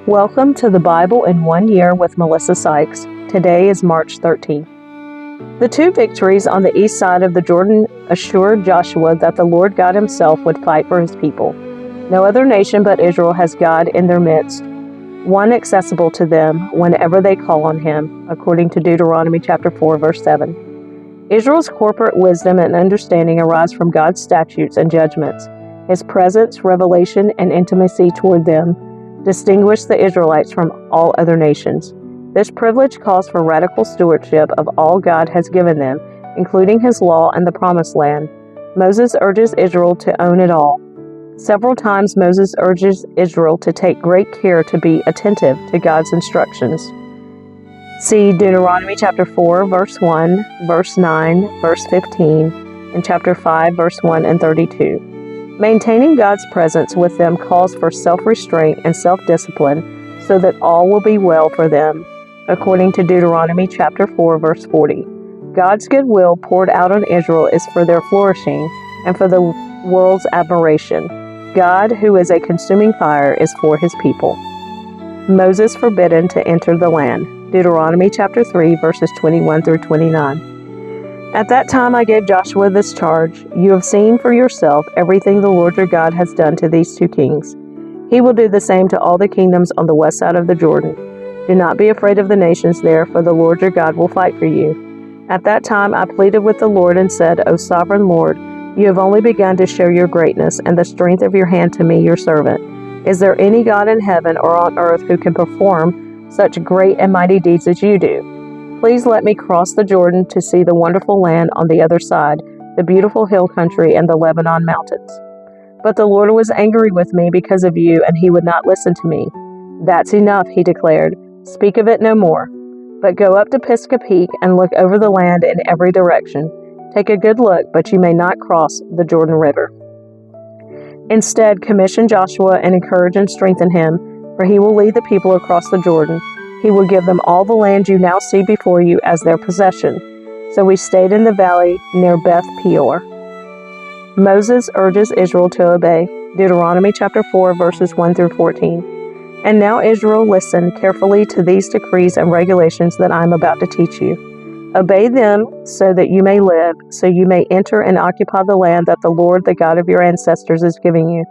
Welcome to the Bible in 1 Year with Melissa Sykes. Today is March 13th. The two victories on the east side of the Jordan assured Joshua that the Lord God himself would fight for his people. No other nation but Israel has God in their midst, one accessible to them whenever they call on him, according to Deuteronomy chapter 4, verse 7. Israel's corporate wisdom and understanding arise from God's statutes and judgments. His presence, revelation, and intimacy toward them distinguish the Israelites from all other nations. This privilege calls for radical stewardship of all God has given them, including his law and the promised land. Moses urges Israel to own it all. Several times Moses urges Israel to take great care to be attentive to God's instructions. See Deuteronomy chapter 4, verse 1, verse 9, verse 15, and chapter 5, verse 1 and 32. Maintaining God's presence with them calls for self-restraint and self-discipline so that all will be well for them, according to Deuteronomy chapter 4, verse 40. God's goodwill poured out on Israel is for their flourishing and for the world's admiration. God, who is a consuming fire, is for his people. Moses forbidden to enter the land. Deuteronomy chapter 3, verses 21 through 29. At that time I gave Joshua this charge: You have seen for yourself everything the Lord your God has done to these two kings. He will do the same to all the kingdoms on the west side of the Jordan. Do not be afraid of the nations there, for the Lord your God will fight for you. At that time I pleaded with the Lord and said, O sovereign Lord, you have only begun to show your greatness and the strength of your hand to me, your servant. Is there any God in heaven or on earth who can perform such great and mighty deeds as you do? Please let me cross the Jordan to see the wonderful land on the other side, the beautiful hill country and the Lebanon mountains. But the Lord was angry with me because of you, and he would not listen to me. That's enough, he declared. Speak of it no more. But go up to Pisgah Peak and look over the land in every direction. Take a good look, but you may not cross the Jordan River. Instead, commission Joshua and encourage and strengthen him, for he will lead the people across the Jordan. He will give them all the land you now see before you as their possession. So we stayed in the valley near Beth Peor. Moses urges Israel to obey. Deuteronomy chapter 4, verses 1 through 14. And now Israel, listen carefully to these decrees and regulations that I am about to teach you. Obey them so that you may live, so you may enter and occupy the land that the Lord, the God of your ancestors, is giving you.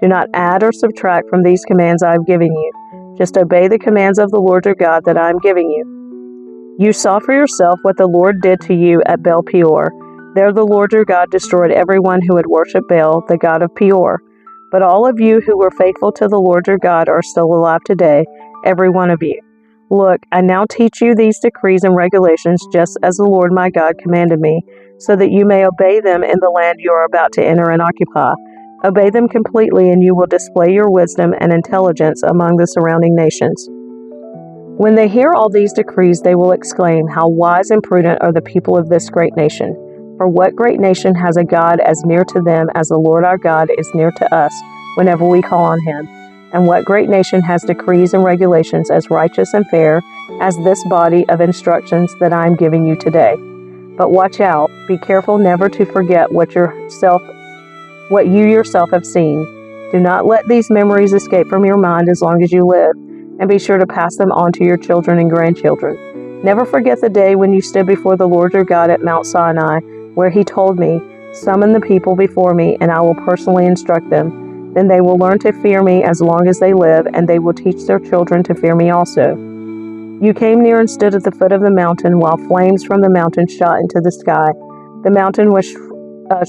Do not add or subtract from these commands I have given you. Just obey the commands of the Lord your God that I am giving you. You saw for yourself what the Lord did to you at Baal Peor. There the Lord your God destroyed everyone who had worshipped Baal, the god of Peor. But all of you who were faithful to the Lord your God are still alive today, every one of you. Look, I now teach you these decrees and regulations just as the Lord my God commanded me, so that you may obey them in the land you are about to enter and occupy. Obey them completely, and you will display your wisdom and intelligence among the surrounding nations. When they hear all these decrees, they will exclaim, How wise and prudent are the people of this great nation! For what great nation has a God as near to them as the Lord our God is near to us whenever we call on him? And what great nation has decrees and regulations as righteous and fair as this body of instructions that I am giving you today? But watch out, be careful never to forget what you yourself have seen. Do not let these memories escape from your mind as long as you live, and be sure to pass them on to your children and grandchildren. Never forget the day when you stood before the Lord your God at Mount Sinai, where he told me, Summon the people before me, and I will personally instruct them. Then they will learn to fear me as long as they live, and they will teach their children to fear me also. You came near and stood at the foot of the mountain, while flames from the mountain shot into the sky. The mountain was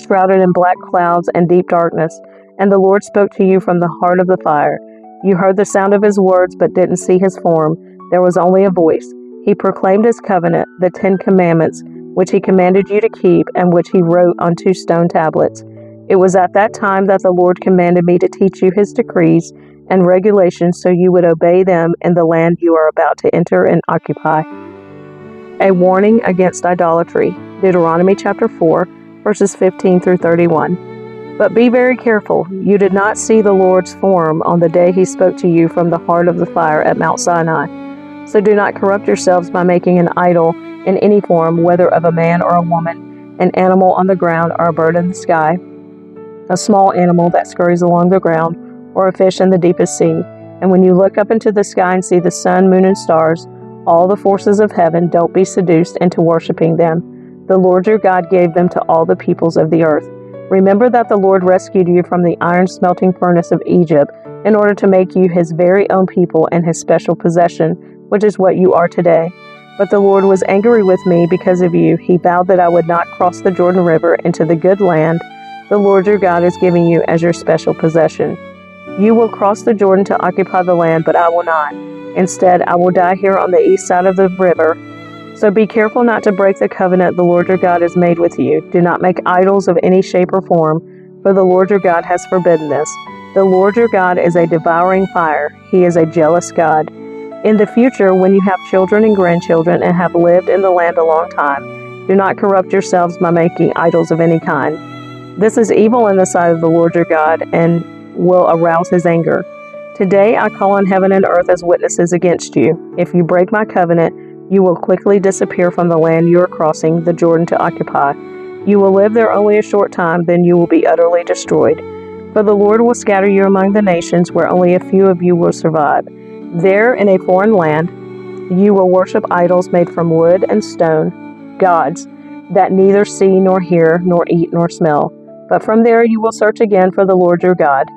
shrouded in black clouds and deep darkness, and the Lord spoke to you from the heart of the fire. You heard the sound of his words, but didn't see his form. There was only a voice. He proclaimed his covenant, the 10 Commandments, which he commanded you to keep, and which he wrote on 2 stone tablets. It was at that time that the Lord commanded me to teach you his decrees and regulations so you would obey them in the land you are about to enter and occupy. A warning against idolatry. Deuteronomy chapter 4, verses 15 through 31. But be very careful. You did not see the Lord's form on the day he spoke to you from the heart of the fire at Mount Sinai. So do not corrupt yourselves by making an idol in any form, whether of a man or a woman, an animal on the ground or a bird in the sky, a small animal that scurries along the ground, or a fish in the deepest sea. And when you look up into the sky and see the sun, moon, and stars, all the forces of heaven, don't be seduced into worshiping them. The Lord your God gave them to all the peoples of the earth. Remember that the Lord rescued you from the iron smelting furnace of Egypt in order to make you his very own people and his special possession, which is what you are today. But the Lord was angry with me because of you. He vowed that I would not cross the Jordan River into the good land the Lord your God is giving you as your special possession. You will cross the Jordan to occupy the land, but I will not. Instead, I will die here on the east side of the river. So be careful not to break the covenant the Lord your God has made with you. Do not make idols of any shape or form, for the Lord your God has forbidden this. The Lord your God is a devouring fire. He is a jealous God. In the future, when you have children and grandchildren and have lived in the land a long time, do not corrupt yourselves by making idols of any kind. This is evil in the sight of the Lord your God and will arouse his anger. Today I call on heaven and earth as witnesses against you. If you break my covenant, you will quickly disappear from the land you are crossing the Jordan to occupy. You will live there only a short time, then you will be utterly destroyed. For the Lord will scatter you among the nations where only a few of you will survive. There, in a foreign land, you will worship idols made from wood and stone, gods that neither see nor hear nor eat nor smell. But from there you will search again for the Lord your God.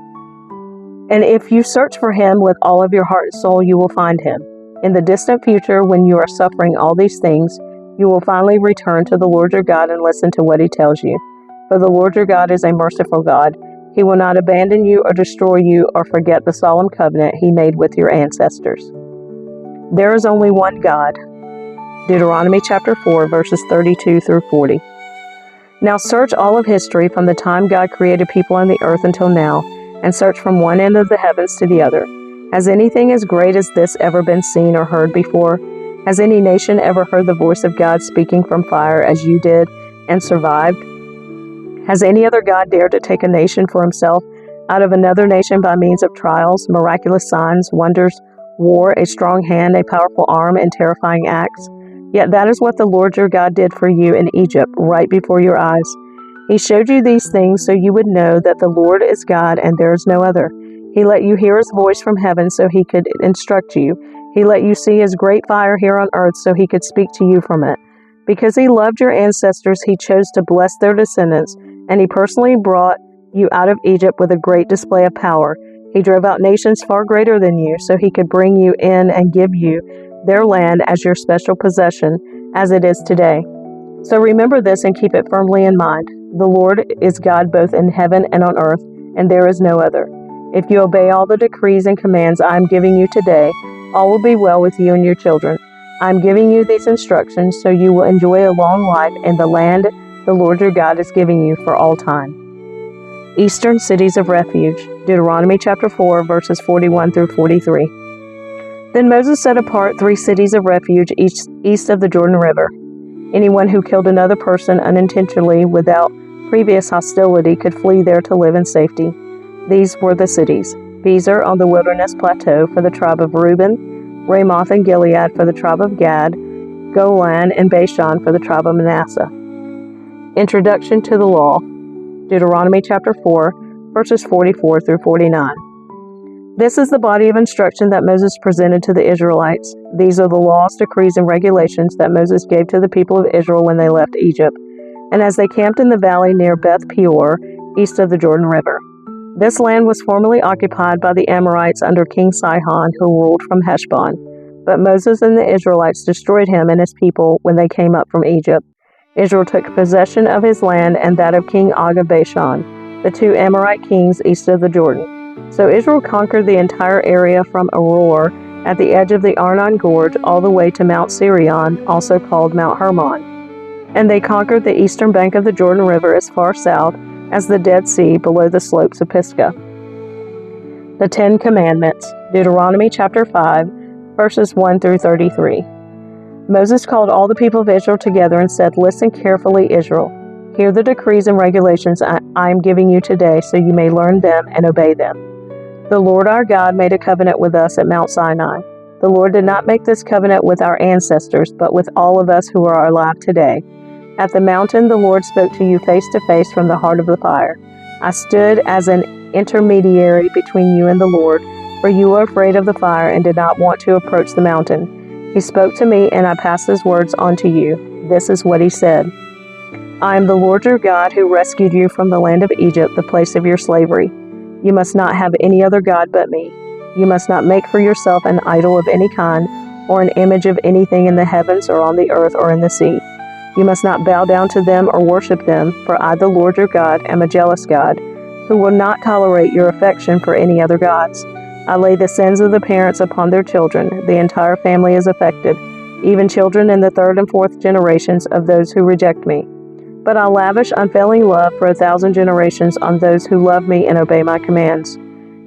And if you search for him with all of your heart and soul, you will find him. In the distant future, when you are suffering all these things, you will finally return to the Lord your God and listen to what he tells you. For the Lord your God is a merciful God. He will not abandon you or destroy you or forget the solemn covenant he made with your ancestors. There is only one God. Deuteronomy chapter 4, verses 32 through 40. Now search all of history from the time God created people on the earth until now, and search from one end of the heavens to the other. Has anything as great as this ever been seen or heard before? Has any nation ever heard the voice of God speaking from fire as you did and survived? Has any other God dared to take a nation for himself out of another nation by means of trials, miraculous signs, wonders, war, a strong hand, a powerful arm, and terrifying acts? Yet that is what the Lord your God did for you in Egypt, right before your eyes. He showed you these things so you would know that the Lord is God and there is no other. He let you hear his voice from heaven so he could instruct you. He let you see his great fire here on earth so he could speak to you from it. Because he loved your ancestors, he chose to bless their descendants, and he personally brought you out of Egypt with a great display of power. He drove out nations far greater than you so he could bring you in and give you their land as your special possession, as it is today. So remember this and keep it firmly in mind. The Lord is God both in heaven and on earth, and there is no other. If you obey all the decrees and commands I am giving you today, all will be well with you and your children. I am giving you these instructions so you will enjoy a long life in the land the Lord your God is giving you for all time. Eastern Cities of Refuge, Deuteronomy chapter 4, verses 41 through 43. Then Moses set apart 3 cities of refuge east of the Jordan River. Anyone who killed another person unintentionally without previous hostility could flee there to live in safety. These were the cities: Bezer on the wilderness plateau for the tribe of Reuben, Ramoth and Gilead for the tribe of Gad, Golan and Bashan for the tribe of Manasseh. Introduction to the Law, Deuteronomy chapter 4, verses 44 through 49. This is the body of instruction that Moses presented to the Israelites. These are the laws, decrees, and regulations that Moses gave to the people of Israel when they left Egypt, and as they camped in the valley near Beth Peor, east of the Jordan River. This land was formerly occupied by the Amorites under King Sihon, who ruled from Heshbon. But Moses and the Israelites destroyed him and his people when they came up from Egypt. Israel took possession of his land and that of King Og of Bashan, the 2 Amorite kings east of the Jordan. So Israel conquered the entire area from Aroer at the edge of the Arnon Gorge all the way to Mount Sirion, also called Mount Hermon. And they conquered the eastern bank of the Jordan River as far south as the Dead Sea below the slopes of Pisgah. The 10 Commandments, Deuteronomy chapter 5, verses 1 through 33. Moses called all the people of Israel together and said, "Listen carefully, Israel. Hear the decrees and regulations I am giving you today, so you may learn them and obey them. The Lord our God made a covenant with us at Mount Sinai. The Lord did not make this covenant with our ancestors, but with all of us who are alive today. At the mountain, the Lord spoke to you face to face from the heart of the fire. I stood as an intermediary between you and the Lord, for you were afraid of the fire and did not want to approach the mountain. He spoke to me, and I passed his words on to you. This is what he said. I am the Lord your God who rescued you from the land of Egypt, the place of your slavery. You must not have any other God but me. You must not make for yourself an idol of any kind, or an image of anything in the heavens or on the earth or in the sea. You must not bow down to them or worship them, for I, the Lord your God, am a jealous God, who will not tolerate your affection for any other gods. I lay the sins of the parents upon their children. The entire family is affected, even children in the third and fourth generations of those who reject me. But I lavish unfailing love for 1,000 generations on those who love me and obey my commands.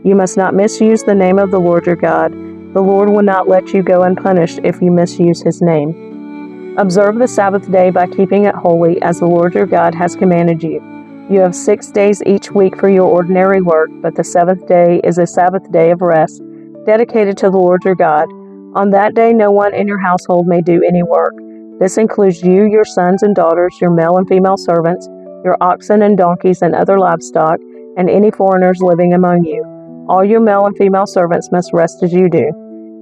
You must not misuse the name of the Lord your God. The Lord will not let you go unpunished if you misuse his name. Observe the Sabbath day by keeping it holy, as the Lord your God has commanded you. You have 6 days each week for your ordinary work, but the seventh day is a Sabbath day of rest, dedicated to the Lord your God. On that day no one in your household may do any work. This includes you, your sons and daughters, your male and female servants, your oxen and donkeys and other livestock, and any foreigners living among you. All your male and female servants must rest as you do.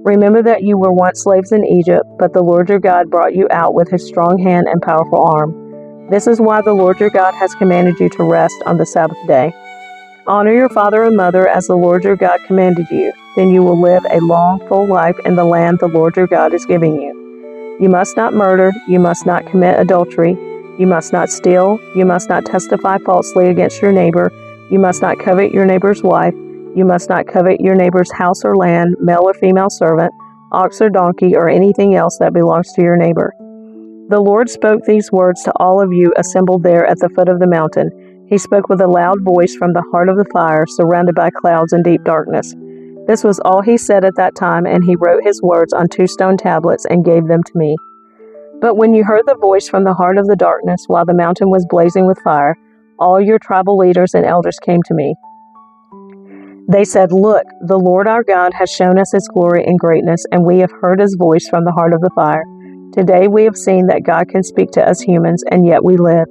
Remember that you were once slaves in Egypt, but the Lord your God brought you out with his strong hand and powerful arm. This is why the Lord your God has commanded you to rest on the Sabbath day. Honor your father and mother as the Lord your God commanded you. Then you will live a long, full life in the land the Lord your God is giving you. You must not murder. You must not commit adultery. You must not steal. You must not testify falsely against your neighbor. You must not covet your neighbor's wife. You must not covet your neighbor's house or land, male or female servant, ox or donkey, or anything else that belongs to your neighbor. The Lord spoke these words to all of you assembled there at the foot of the mountain. He spoke with a loud voice from the heart of the fire, surrounded by clouds and deep darkness. This was all he said at that time, and he wrote his words on 2 stone tablets and gave them to me. But when you heard the voice from the heart of the darkness, while the mountain was blazing with fire, all your tribal leaders and elders came to me. They said, Look, the Lord our God has shown us his glory and greatness, and we have heard his voice from the heart of the fire. Today we have seen that God can speak to us humans, and yet we live.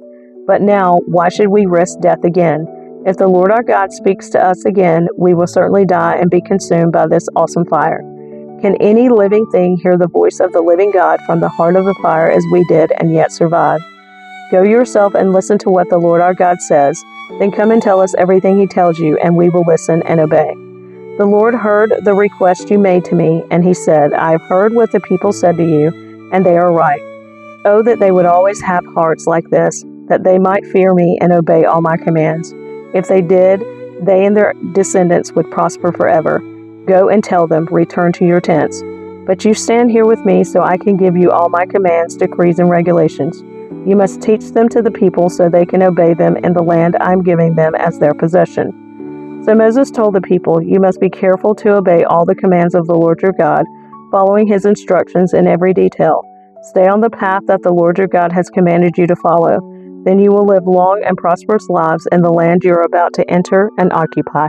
But now, why should we risk death again? If the Lord our God speaks to us again, we will certainly die and be consumed by this awesome fire. Can any living thing hear the voice of the living God from the heart of the fire as we did and yet survive? Go yourself and listen to what the Lord our God says. Then come and tell us everything he tells you, and we will listen and obey. The Lord heard the request you made to me, and he said, I have heard what the people said to you, and they are right. Oh, that they would always have hearts like this, that they might fear me and obey all my commands. If they did, they and their descendants would prosper forever. Go and tell them, return to your tents. But you stand here with me so I can give you all my commands, decrees, and regulations. You must teach them to the people so they can obey them in the land I am giving them as their possession. So Moses told the people, You must be careful to obey all the commands of the Lord your God, following his instructions in every detail. Stay on the path that the Lord your God has commanded you to follow. Then you will live long and prosperous lives in the land you are about to enter and occupy.